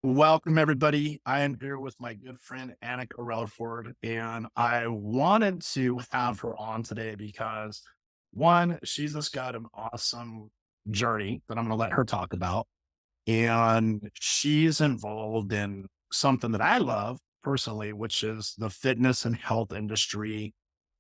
Welcome, everybody. I am here with my good friend Annika Relford, and I wanted to have her on today because one, she's just got an awesome journey that I'm going to let her talk about. And she's involved in something that I love personally, which is the fitness and health industry.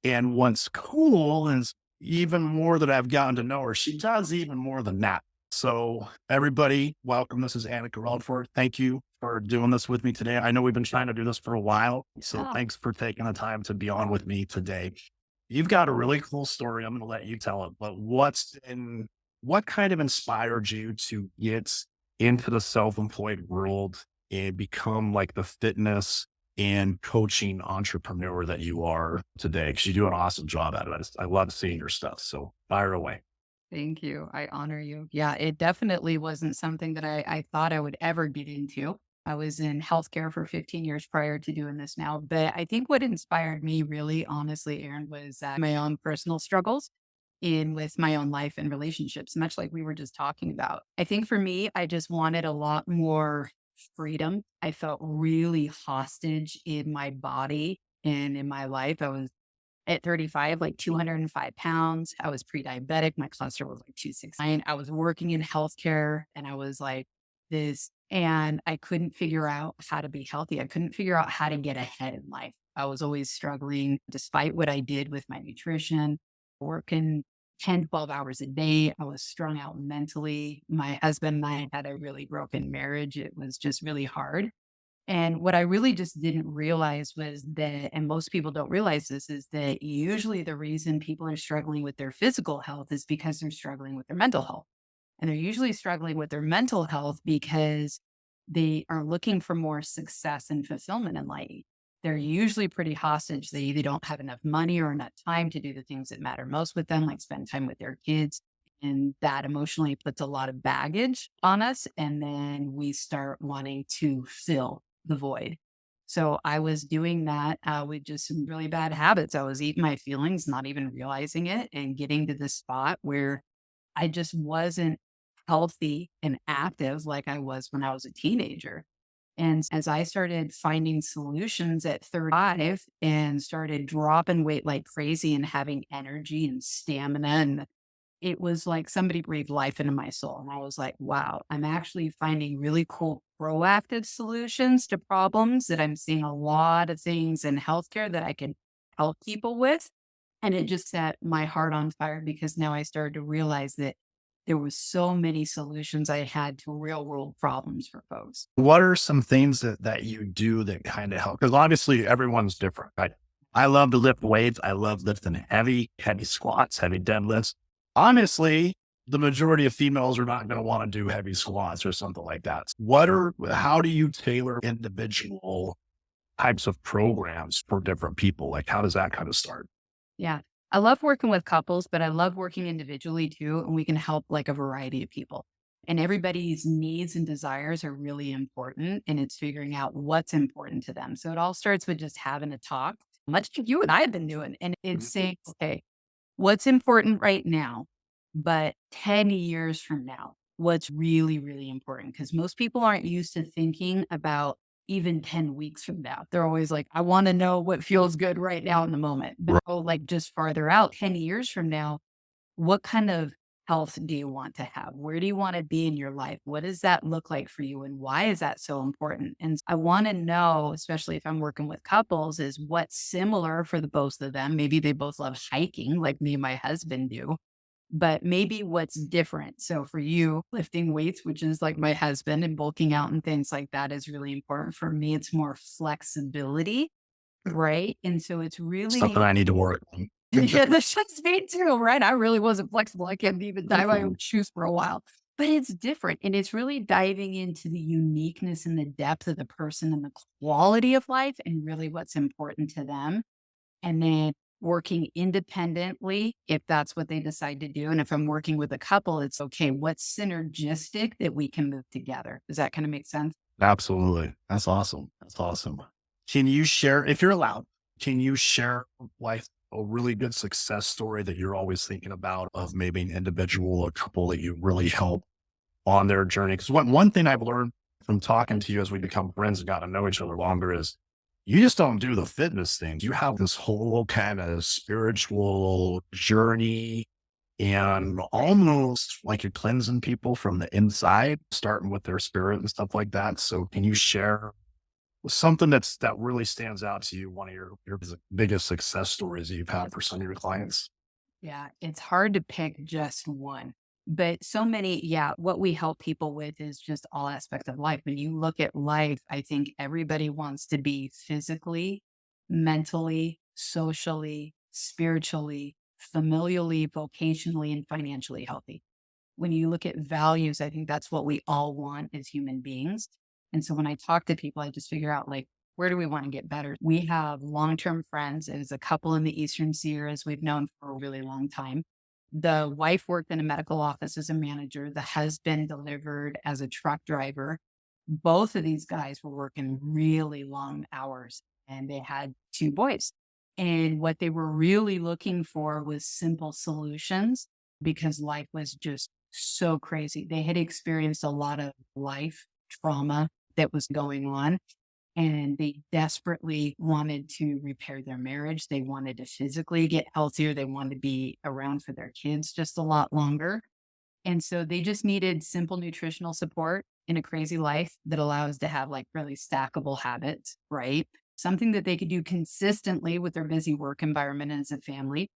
And what's cool is even more that I've gotten to know her, she does even more than that. So, everybody, welcome. This is Annika Relford. Thank you for doing this with me today. I know we've been trying to do this for a while. So, Oh, thanks for taking the time to be on with me today. You've got a really cool story. I'm going to let you tell it, but what kind of inspired you to get into the self-employed world and become like the fitness and coaching entrepreneur that you are today? Because you do an awesome job at it. I love seeing your stuff. So fire away. thank you. I honor you. Yeah, it definitely wasn't something that I thought I would ever get into. I was in healthcare for 15 years prior to doing this now. But I think what inspired me really, honestly, Aaron, was my own personal struggles in with my own life and relationships, much like we were just talking about. I think for me, I just wanted a lot more freedom. I felt really hostage in my body and in my life. I was at 35, like 205 pounds. I was pre-diabetic. My cholesterol was like 269. I was working in healthcare and I was like this, and I couldn't figure out how to be healthy. I couldn't figure out how to get ahead in life. I was always struggling despite what I did with my nutrition, working 10, 12 hours a day. I was strung out mentally. My husband and I had a really broken marriage. It was just really hard. And what I really just didn't realize was that, and most people don't realize this, is that usually the reason people are struggling with their physical health is because they're struggling with their mental health. And they're usually struggling with their mental health because they are looking for more success and fulfillment in life. They're usually pretty hostage. They either don't have enough money or enough time to do the things that matter most with them, like spend time with their kids. And that emotionally puts a lot of baggage on us. And then we start wanting to fill the void. So I was doing that with just some really bad habits. I was eating my feelings, not even realizing it, and getting to this spot where I just wasn't healthy and active like I was when I was a teenager. And as I started finding solutions at 35 and started dropping weight like crazy and having energy and stamina, and it was like somebody breathed life into my soul. And I was like, wow, I'm actually finding really cool proactive solutions to problems that I'm seeing a lot of things in healthcare that I can help people with. And it just set my heart on fire because now I started to realize that there was so many solutions I had to real world problems for folks. What are some things that you do that kind of help? Because obviously everyone's different, right? I love to lift weights. I love lifting heavy squats, heavy deadlifts. Honestly, the majority of females are not going to want to do heavy squats or something like that. How do you tailor individual types of programs for different people? Like, how does that kind of start? Yeah. I love working with couples, but I love working individually too. And we can help like a variety of people. And everybody's needs and desires are really important. And it's figuring out what's important to them. So it all starts with just having a talk, much like you and I have been doing. And it's Mhm. saying, okay, what's important right now, but 10 years from now, what's really, really important? Because most people aren't used to thinking about even 10 weeks from now. They're always like, I want to know what feels good right now in the moment. But Right. oh, like just farther out, 10 years from now, what kind of health do you want to have? Where do you want to be in your life? What does that look like for you? And why is that so important? And I want to know, especially if I'm working with couples, is what's similar for the both of them. Maybe they both love hiking like me and my husband do, but maybe what's different. So for you, lifting weights, which is like my husband, and bulking out and things like that is really important. For me, it's more flexibility, right? And so it's Something really I need to work on. yeah, that's just me too, right? I really wasn't flexible. I couldn't even tie my own shoes for a while. But it's different. And it's really diving into the uniqueness and the depth of the person and the quality of life and really what's important to them. And then working independently if that's what they decide to do. And if I'm working with a couple, it's okay, what's synergistic that we can move together? Does that kind of make sense? Absolutely. That's awesome. That's awesome. Can you share, if you're allowed, can you share like a really good success story that you're always thinking about of maybe an individual or couple that you really help on their journey? Because one thing I've learned from talking to you as we become friends and got to know each other longer is you just don't do the fitness thing. You have this whole kind of spiritual journey and almost like you're cleansing people from the inside, starting with their spirit and stuff like that. So can you share something that really stands out to you, one of your biggest success stories that you've had for some of your clients? Yeah, it's hard to pick just one. But so many, yeah, what we help people with is just all aspects of life. When you look at life, I think everybody wants to be physically, mentally, socially, spiritually, familially, vocationally, and financially healthy. When you look at values, I think that's what we all want as human beings. And so when I talk to people, I just figure out like, where do we want to get better? We have long term friends. It is a couple in the Eastern Sierras we've known for a really long time. The wife worked in a medical office as a manager, the husband delivered as a truck driver. Both of these guys were working really long hours and they had two boys. And what they were really looking for was simple solutions because life was just so crazy. They had experienced a lot of life trauma that was going on, and they desperately wanted to repair their marriage. They wanted to physically get healthier. They wanted to be around for their kids just a lot longer. And so they just needed simple nutritional support in a crazy life that allows to have like really stackable habits, right? Something that they could do consistently with their busy work environment as a family.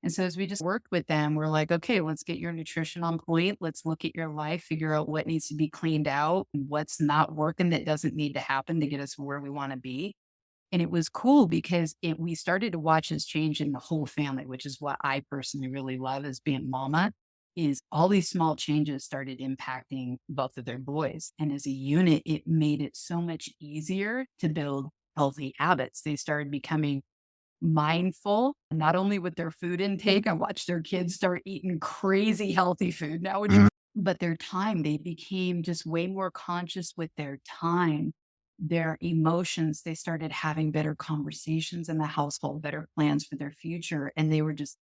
And so as we just worked with them, we're like, okay, let's get your nutrition on point. Let's look at your life, figure out what needs to be cleaned out, what's not working that doesn't need to happen to get us where we want to be. And it was cool because we started to watch this change in the whole family, which is what I personally really love as being mama, is all these small changes started impacting both of their boys. And as a unit, it made it so much easier to build healthy habits. They started becoming mindful, not only with their food intake. I watched their kids start eating crazy healthy food now, which, but their time, they became just way more conscious with their time, their emotions. They started having better conversations in the household, better plans for their future. And they were just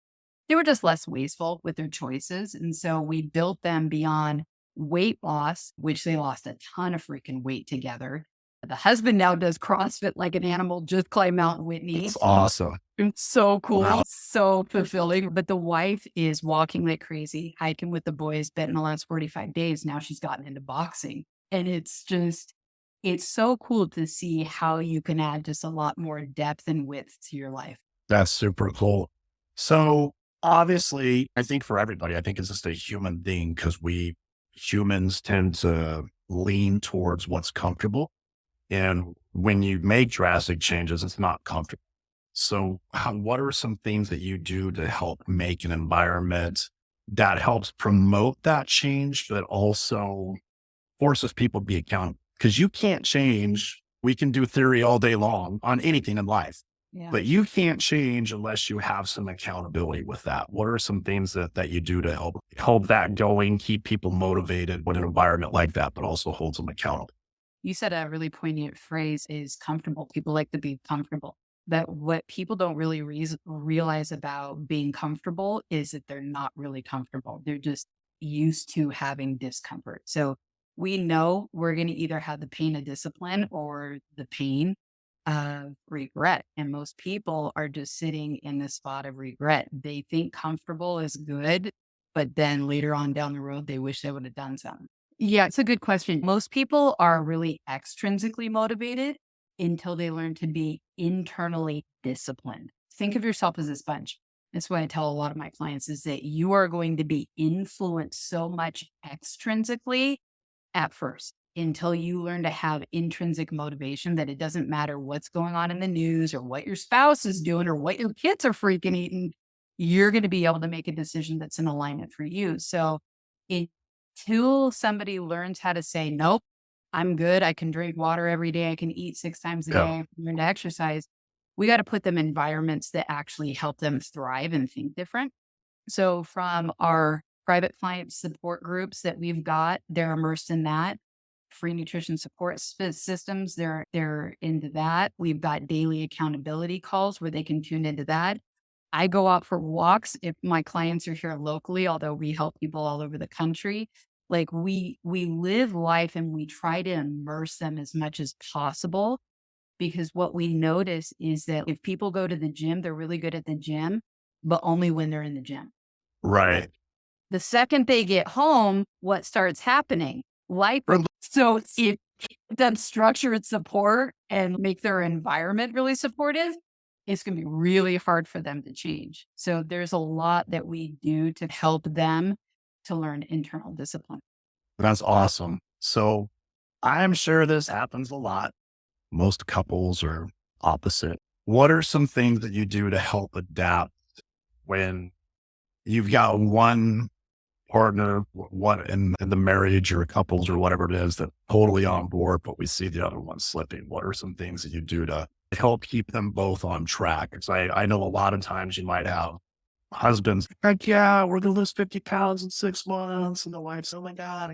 less wasteful with their choices. And so we built them beyond weight loss, which they lost a ton of freaking weight together. The husband now does CrossFit like an animal, just climb Mount Whitney. It's awesome. It's so cool, Wow. so fulfilling. But the wife is walking like crazy, hiking with the boys, bet in the last 45 days. Now she's gotten into boxing. And it's so cool to see how you can add just a lot more depth and width to your life. That's super cool. So obviously, I think for everybody, I think it's just a human thing because we humans tend to lean towards what's comfortable. And when you make drastic changes, it's not comfortable. So, what are some things that you do to help make an environment that helps promote that change, but also forces people to be accountable? Because you can't change. We can do theory all day long on anything in life, Yeah. but you can't change unless you have some accountability with that. What are some things that you do to help that going, keep people motivated with an environment like that, but also holds them accountable? You said a really poignant phrase is comfortable. People like to be comfortable. But what people don't really realize about being comfortable is that they're not really comfortable. They're just used to having discomfort. So we know we're going to either have the pain of discipline or the pain of regret. And most people are just sitting in the spot of regret. They think comfortable is good, but then later on down the road, they wish they would have done something. Yeah, it's a good question. Most people are really extrinsically motivated until they learn to be internally disciplined. Think of yourself as a sponge. That's why I tell a lot of my clients is that you are going to be influenced so much extrinsically at first until you learn to have intrinsic motivation that it doesn't matter what's going on in the news or what your spouse is doing or what your kids are freaking eating. You're going to be able to make a decision that's in alignment for you. So until somebody learns how to say, nope, I'm good. I can drink water every day. I can eat 6 times a day. Yeah. I can learn to exercise. We got to put them in environments that actually help them thrive and think different. So from our private client support groups that we've got, they're immersed in that. Free nutrition support systems, they're into that. We've got daily accountability calls where they can tune into that. I go out for walks if my clients are here locally, although we help people all over the country. Like we live life and we try to immerse them as much as possible because what we notice is that if people go to the gym, they're really good at the gym, but only when they're in the gym. Right. The second they get home, what starts happening? Life. Or So if them structure and support and make their environment really supportive, it's going to be really hard for them to change. So there's a lot that we do to help them to learn internal discipline. That's awesome. So I'm sure this happens a lot. Most couples are opposite. What are some things that you do to help adapt when you've got one partner, one in the marriage or couples or whatever it is that totally on board, but we see the other one slipping? What are some things that you do to help keep them both on track? Because I know a lot of times you might have husbands like, yeah, we're gonna lose 50 pounds in 6 months, and the wife's, oh my god,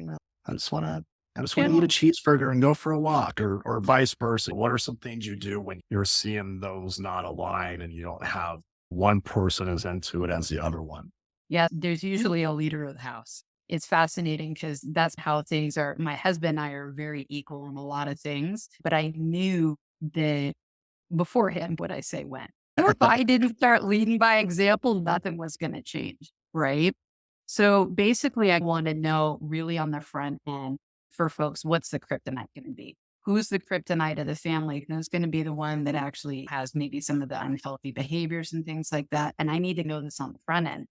I just want to. I just want to eat a cheeseburger and go for a walk, or vice versa. What are some things you do when you're seeing those not align and you don't have one person as into it as the other one? Yeah, there's usually a leader of the house. It's fascinating because that's how things are. My husband and I are very equal in a lot of things, but I knew that beforehand what I say when. If I didn't start leading by example, nothing was going to change. Right. So basically, I want to know really on the front end for folks, what's the kryptonite going to be? Who's the kryptonite of the family? Who's going to be the one that actually has maybe some of the unhealthy behaviors and things like that? And I need to know this on the front end.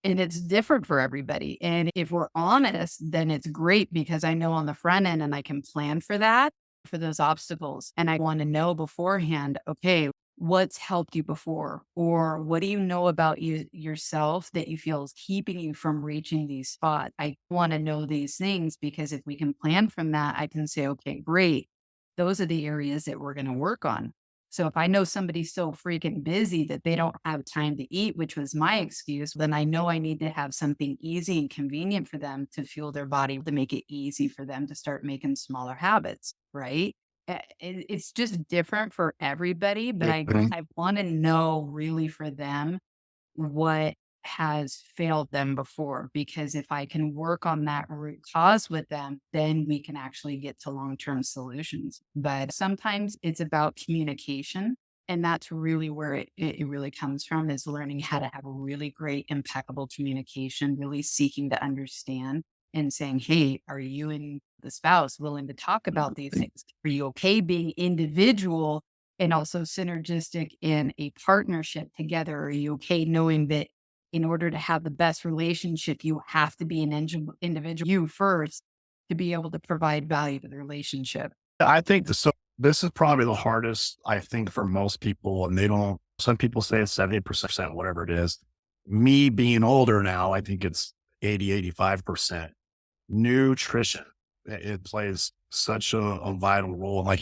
And it's different for everybody. And if we're honest, then it's great because I know on the front end and I can plan for that, for those obstacles. And I want to know beforehand, okay, what's helped you before? Or what do you know about you yourself that you feel is keeping you from reaching these spots? I want to know these things because if we can plan from that, I can say, okay, great. Those are the areas that we're going to work on. So if I know somebody's so freaking busy that they don't have time to eat, which was my excuse, then I know I need to have something easy and convenient for them to fuel their body to make it easy for them to start making smaller habits, right? It's just different for everybody, but Mhm. I want to know really for them what has failed them before. Because if I can work on that root cause with them, then we can actually get to long term solutions. But sometimes it's about communication. And that's really where it really comes from is learning how to have a really great, impeccable communication, really seeking to understand and saying, hey, are you and the spouse willing to talk about these things? Are you okay being individual and also synergistic in a partnership together? Are you okay knowing that in order to have the best relationship, you have to be an individual, you first, to be able to provide value to the relationship? I think this is probably the hardest, I think, for most people. And they don't, some people say it's 70%, whatever it is. Me being older now, I think it's 80, 85%. Nutrition. It plays such a vital role. Like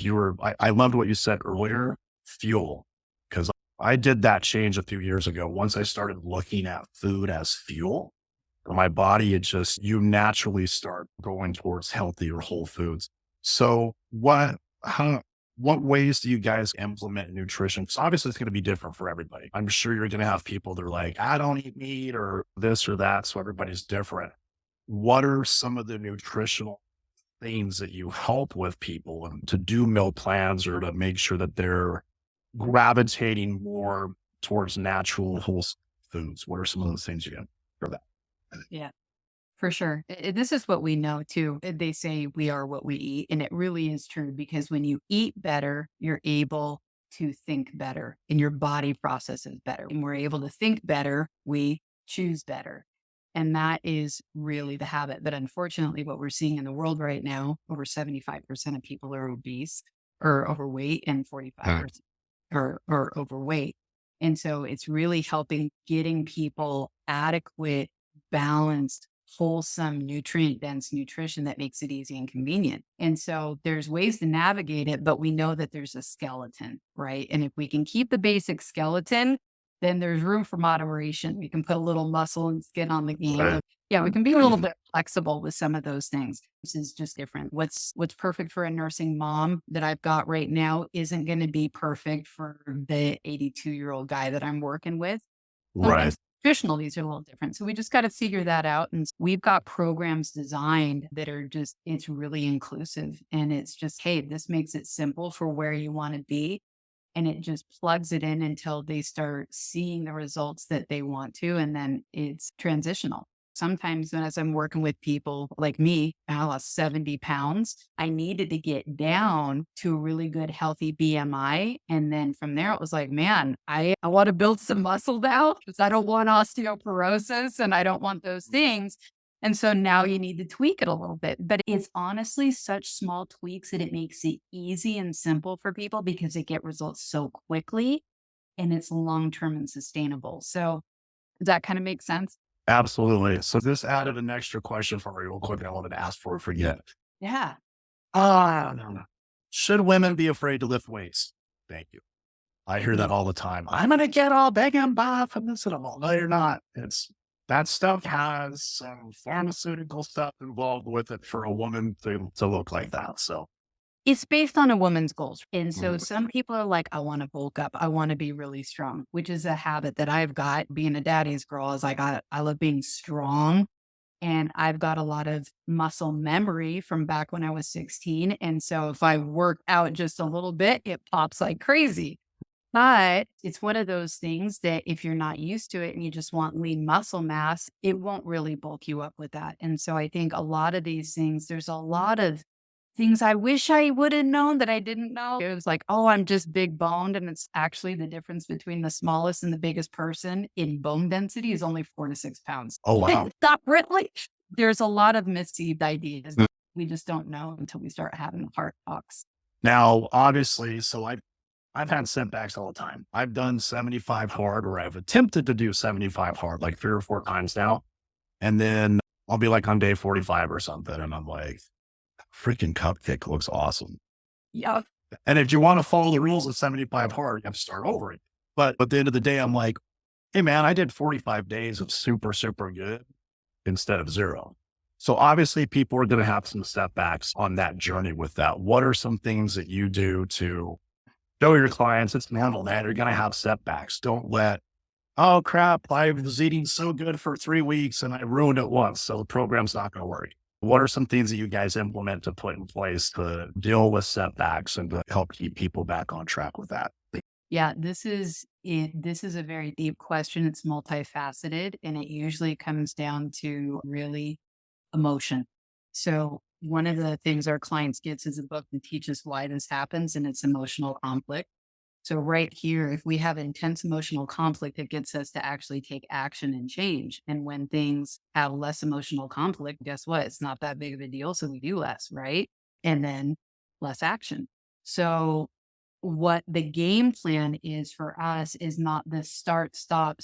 I loved what you said earlier, fuel, because I did that change a few years ago. Once I started looking at food as fuel for my body, it just, you naturally start going towards healthier whole foods. So what ways do you guys implement nutrition? Because obviously it's going to be different for everybody. I'm sure you're going to have people that are like, I don't eat meat or this or that. So everybody's different. What are some of the nutritional things that you help with people and to do meal plans or to make sure that they're gravitating more towards natural wholesome foods? What are some of those things you get for that? Yeah. For sure. This is what we know too. They say we are what we eat. And it really is true because when you eat better, you're able to think better and your body processes better. And we're able to think better, we choose better. And that is really the habit. But unfortunately, what we're seeing in the world right now, over 75% of people are obese or overweight, and Uh, 45% are overweight. And so it's really helping getting people adequate, balanced, wholesome, nutrient dense nutrition that makes it easy and convenient. And so there's ways to navigate it, but we know that there's a skeleton, right? And if we can keep the basic skeleton, then there's room for moderation. We can put a little muscle and skin on the game. right. Yeah, we can be a little bit flexible with some of those things. This is just different. What's perfect for a nursing mom that I've got right now isn't going to be perfect for the 82-year-old guy that I'm working with. Right. Sometimes nutritional needs are a little different. So we just got to figure that out. And we've got programs designed that are just, it's really inclusive. And it's just, hey, this makes it simple for where you want to be. And it just plugs it in until they start seeing the results that they want to. And then it's transitional. Sometimes when as I'm working with people like me, I lost 70 pounds. I needed to get down to a really good, healthy BMI. And then from there, it was like, man, I want to build some muscle now because I don't want osteoporosis and I don't want those things. And so now you need to tweak it a little bit. But it's honestly such small tweaks that it makes it easy and simple for people because they get results so quickly and it's long term and sustainable. So does that kind of make sense? Absolutely. So this added an extra question for me real quick. I wanted to ask for forget. Yeah. No. Should women be afraid to lift weights? Thank you. I hear that all the time. I'm gonna get all big and buff and this and all. No, you're not. It's that stuff has some pharmaceutical stuff involved with it for a woman to look like that. So It's based on a woman's goals. And so mm, some people are like, I want to bulk up. I want to be really strong, which is a habit that I've got being a daddy's girl is like, I love being strong. And I've got a lot of muscle memory from back when I was 16. And so if I work out just a little bit, it pops like crazy. But it's one of those things that if you're not used to it and you just want lean muscle mass, it won't really bulk you up with that. And so I think a lot of these things, there's a lot of things I wish I would have known that I didn't know. It was like, oh, I'm just big boned. And it's actually the difference between the smallest and the biggest person in bone density is only 4 to 6 pounds. oh wow. Not really. There's a lot of misceived ideas. We just don't know until we start having heart talks. Now, obviously, I've had setbacks all the time. I've done 75 hard, or I've attempted to do 75 hard like 3 or 4 times now. And then I'll be like on day 45 or something. And I'm like, freaking cupcake looks awesome. Yeah. And if you want to follow the rules of 75 hard, you have to start over it. But at the end of the day, I'm like, hey man, I did 45 days of super, super good instead of zero. So obviously people are going to have some setbacks on that journey with that. What are some things that you do to show your clients it's normal, man? You're going to have setbacks. Don't let, oh crap, I was eating so good for 3 weeks and I ruined it once. So the program's not going to work. What are some things that you guys implement to put in place to deal with setbacks and to help keep people back on track with that? Yeah, this is it. This is a very deep question. It's multifaceted and it usually comes down to really emotion. So one of the things our clients gets is a book that teaches why this happens and it's emotional conflict. So right here, if we have intense emotional conflict, it gets us to actually take action and change. And when things have less emotional conflict, guess what? It's not that big of a deal. So we do less, right? And then less action. So what the game plan is for us is not the start, stop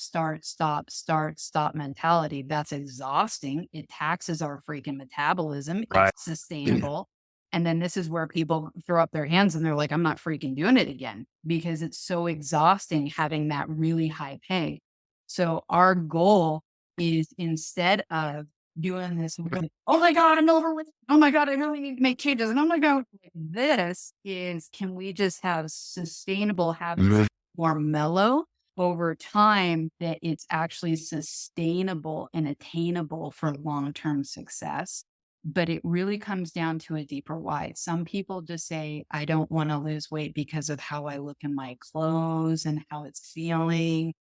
mentality. That's exhausting. It taxes our freaking metabolism. It's Right. sustainable. And then this is where people throw up their hands and they're like, I'm not freaking doing it again because it's so exhausting having that really high pay. So our goal is instead of doing this, really, oh my God, I'm over with. Oh my God, I really need to make changes. And oh my God, this is can we just have sustainable habits Mhm. more mellow over time that it's actually sustainable and attainable for long-term success? But it really comes down to a deeper why. Some people just say, I don't want to lose weight because of how I look in my clothes and how it's feeling.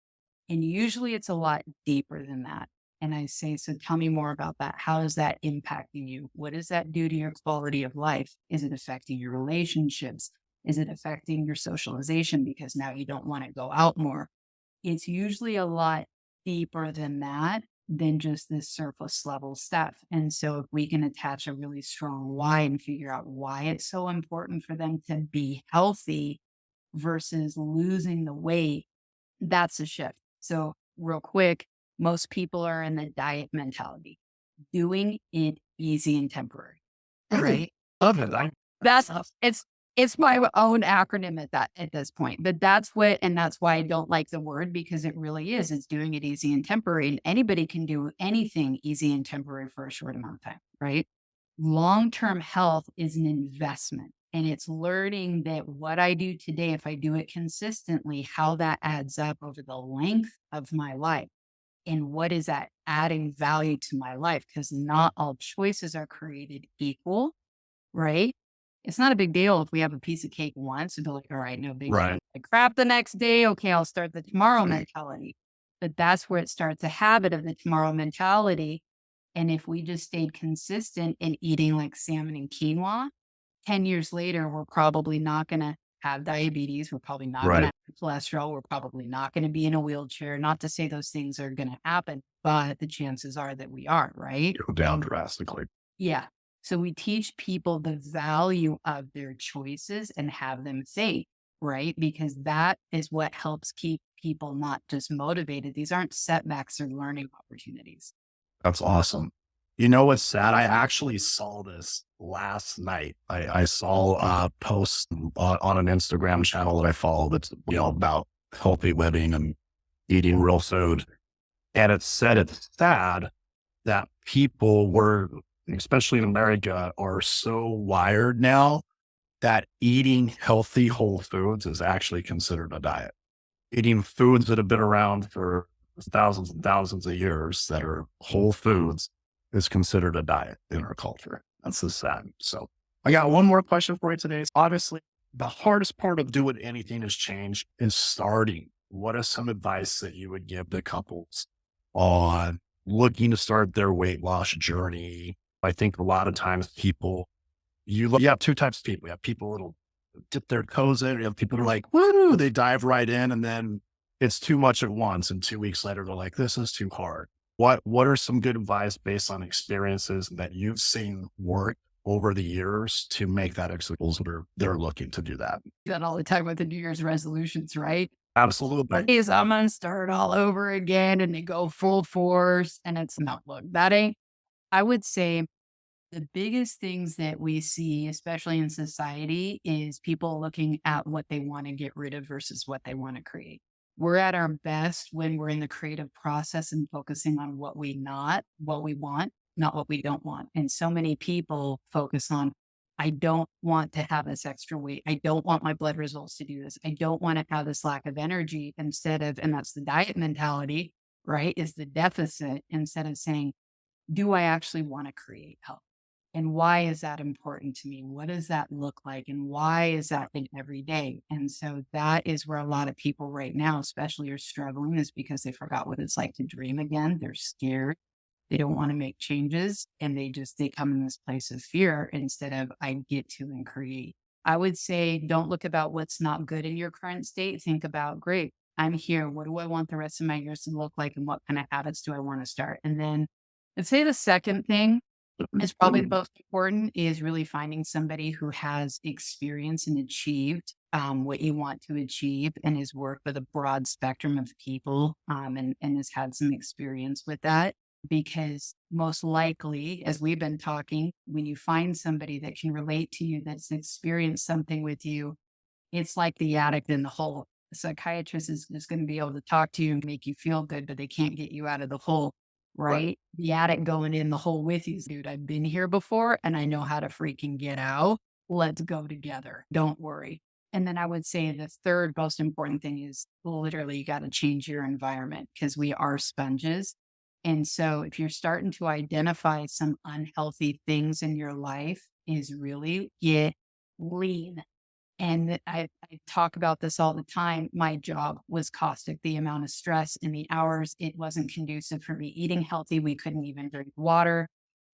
And usually it's a lot deeper than that. And I say, so tell me more about that. How is that impacting you? What does that do to your quality of life? Is it affecting your relationships? Is it affecting your socialization because now you don't want to go out more? It's usually a lot deeper than that, than just this surface level stuff. And so if we can attach a really strong why and figure out why it's so important for them to be healthy versus losing the weight, that's a shift. So, real quick, most people are in the diet mentality, doing it easy and temporary, Hey, right? love it. I That's it's my own acronym at that at this point. But that's what and that's why I don't like the word because it really is. It's doing it easy and temporary. And anybody can do anything easy and temporary for a short amount of time, right? Long-term health is an investment. And it's learning that what I do today, if I do it consistently, how that adds up over the length of my life. And what is that adding value to my life? Because not all choices are created equal, right? It's not a big deal if we have a piece of cake once and be like, all right, no big deal. Right. Like crap the next day. Okay, I'll start the tomorrow mentality. But that's where it starts a habit of the tomorrow mentality. And if we just stayed consistent in eating like salmon and quinoa, 10 years later, we're probably not going to have diabetes. We're probably not going to Right. have cholesterol. We're probably not going to be in a wheelchair. Not to say those things are going to happen, but the chances are that we are, right? Go down drastically. Yeah. So we teach people the value of their choices and have them think, right? Because that is what helps keep people not just motivated. These aren't setbacks or learning opportunities. That's awesome. You know what's sad? I actually saw this last night. I saw a post on an Instagram channel that I follow that's, about healthy living and eating real food. And it said it's sad that people were, especially in America, are so wired now that eating healthy whole foods is actually considered a diet. Eating foods that have been around for thousands and thousands of years that are whole foods is considered a diet in our culture. That's so sad. So I got one more question for you today. Obviously, the hardest part of doing anything is change is starting. What is some advice that you would give to couples on looking to start their weight loss journey? I think a lot of times you have two types of people. You have people that'll dip their toes in. You have people who are like, woo, they dive right in and then it's too much at once. And 2 weeks later, they're like, this is too hard. What are some good advice based on experiences that you've seen work over the years to make that examples that they're looking to do that? That all the time with the New Year's resolutions, right? Absolutely. Is I'm gonna start all over again and they go full force and it's not look that ain't I would say the biggest things that we see, especially in society, is people looking at what they want to get rid of versus what they want to create. We're at our best when we're in the creative process and focusing on what we want, not what we don't want. And so many people focus on, I don't want to have this extra weight. I don't want my blood results to do this. I don't want to have this lack of energy instead of, and that's the diet mentality, right? Is the deficit instead of saying, do I actually want to create health? And why is that important to me? What does that look like? And why is that in every day? And so that is where a lot of people right now, especially are struggling, is because they forgot what it's like to dream again. They're scared. They don't want to make changes. And they come in this place of fear instead of I get to and create. I would say don't look about what's not good in your current state. Think about, great, I'm here. What do I want the rest of my years to look like? And what kind of habits do I want to start? And then I'd say the second thing is probably the most important is really finding somebody who has experience and achieved what you want to achieve and has worked with a broad spectrum of people and has had some experience with that. Because most likely, as we've been talking, when you find somebody that can relate to you, that's experienced something with you, it's like the addict in the hole. The psychiatrist is just going to be able to talk to you and make you feel good, but they can't get you out of the hole, Right. right? The addict going in the hole with you, dude, I've been here before and I know how to freaking get out. Let's go together. Don't worry. And then I would say the third most important thing is literally you got to change your environment because we are sponges. And so if you're starting to identify some unhealthy things in your life, is really get lean. And I talk about this all the time. My job was caustic. The amount of stress and the hours, it wasn't conducive for me eating healthy. We couldn't even drink water.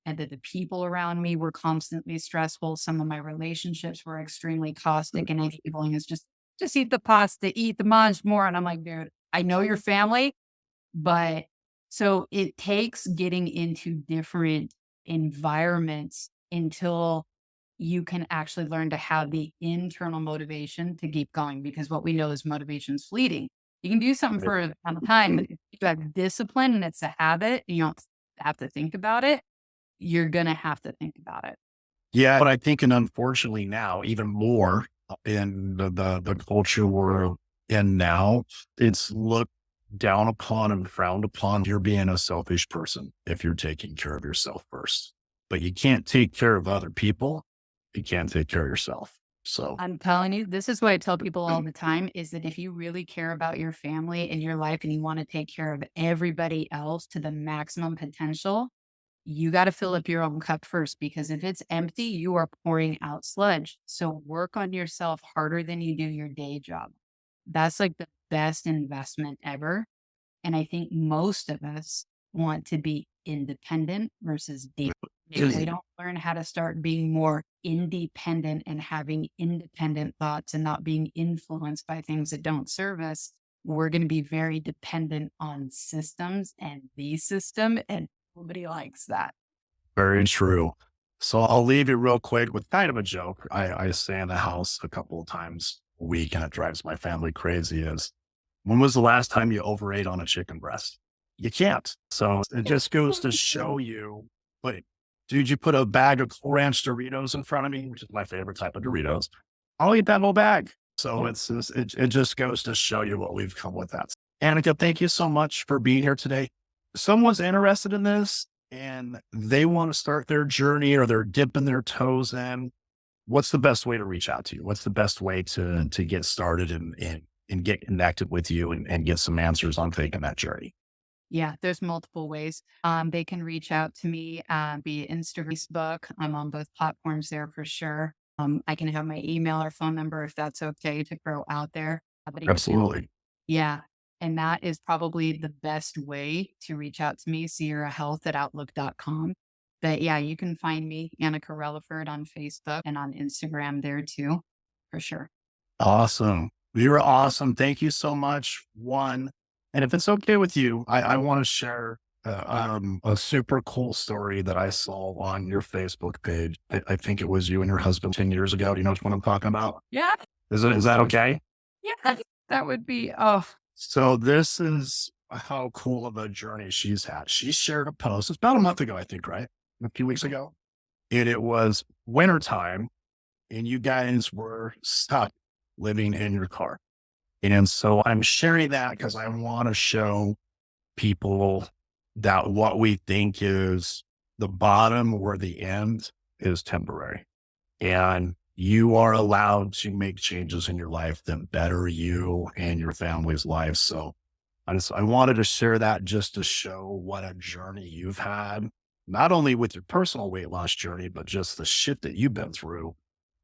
And that the people around me were constantly stressful. Some of my relationships were extremely caustic and enabling is just eat the pasta, eat the mange more. And I'm like, dude, I know your family, but so it takes getting into different environments until you can actually learn to have the internal motivation to keep going because what we know is motivation's fleeting. You can do something Right. for a amount of time, but if you have discipline and it's a habit, you don't have to think about it. You're going to have to think about it. Yeah. But I think, and unfortunately now, even more in the culture we're in now, it's looked down upon and frowned upon. You're being a selfish person if you're taking care of yourself first. But you can't take care of other people. You can't take care of yourself. So I'm telling you, this is what I tell people all the time is that if you really care about your family and your life and you want to take care of everybody else to the maximum potential, you got to fill up your own cup first because if it's empty, you are pouring out sludge. So work on yourself harder than you do your day job. That's like the best investment ever. And I think most of us want to be independent versus deep. If we don't learn how to start being more independent and having independent thoughts and not being influenced by things that don't serve us, we're going to be very dependent on systems and the system. And nobody likes that. very true. So I'll leave you real quick with kind of a joke. I stay in the house a couple of times a week and it drives my family crazy is when was the last time you overate on a chicken breast? You can't. So it just goes to show you, but dude, you put a bag of Cool Ranch Doritos in front of me, which is my favorite type of Doritos. I'll eat that whole bag. So it just goes to show you what we've come with that. Annika, thank you so much for being here today. Someone's interested in this and they want to start their journey or they're dipping their toes in. What's the best way to reach out to you? What's the best way to get started and get connected with you and get some answers on taking that journey? Yeah, there's multiple ways. They can reach out to me via Instagram, Facebook. I'm on both platforms there for sure. I can have my email or phone number if that's okay to throw out there. But again, Absolutely. yeah. And that is probably the best way to reach out to me, sierrahealth@outlook.com. But yeah, you can find me, Annika Relaford, on Facebook and on Instagram there too, for sure. Awesome. You're awesome. Thank you so much. One, and if it's okay with you, I want to share a super cool story that I saw on your Facebook page. I think it was you and your husband 10 years ago. Do you know which one I'm talking about? Yeah. Is that okay? Yeah. That would be, oh, So this is how cool of a journey she's had. She shared a post. It's about a month ago, I think, right? A few weeks ago. And it was wintertime and you guys were stuck living in your car. And so I'm sharing that because I want to show people that what we think is the bottom or the end is temporary. And you are allowed to make changes in your life that better you and your family's life. So I wanted to share that just to show what a journey you've had, not only with your personal weight loss journey, but just the shit that you've been through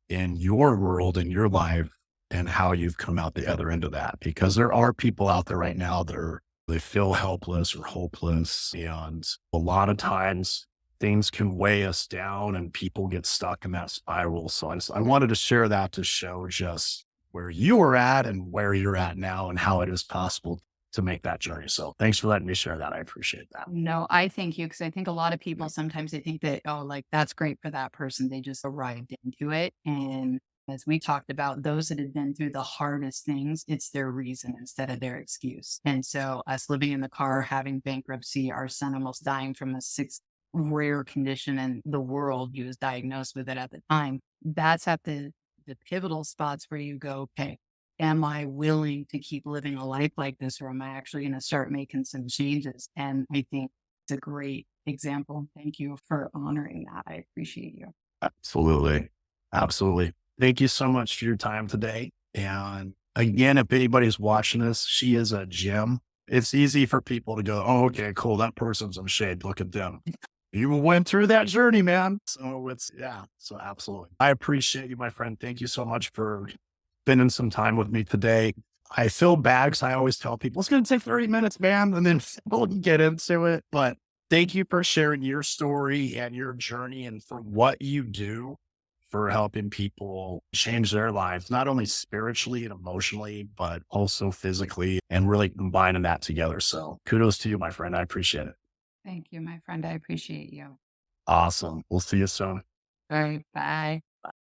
in your world, in your life, and how you've come out the other end of that. Because there are people out there right now that they feel helpless or hopeless. And a lot of times things can weigh us down and people get stuck in that spiral. So I wanted to share that to show just where you were at and where you're at now and how it is possible to make that journey. So thanks for letting me share that. I appreciate that. no, I thank you because I think a lot of people sometimes they think that, oh, like that's great for that person. They just arrived into it. And as we talked about, those that have been through the hardest things, it's their reason instead of their excuse. And so, us living in the car, having bankruptcy, our son almost dying from a sixth rare condition in the world, he was diagnosed with it at the time. That's at the pivotal spots where you go, okay, am I willing to keep living a life like this, or am I actually going to start making some changes? And I think it's a great example. Thank you for honoring that. I appreciate you. Absolutely. Absolutely. Thank you so much for your time today. And again, if anybody's watching this, she is a gem. It's easy for people to go, oh, okay, cool. That person's in shade. Look at them. You went through that journey, man. So yeah. So absolutely. I appreciate you, my friend. Thank you so much for spending some time with me today. I feel bad because I always tell people it's going to take 30 minutes, man, and then we'll get into it. But thank you for sharing your story and your journey and for what you do for helping people change their lives, not only spiritually and emotionally, but also physically and really combining that together. So kudos to you, my friend. I appreciate it. Thank you, my friend. I appreciate you. Awesome. We'll see you soon. All right. Bye.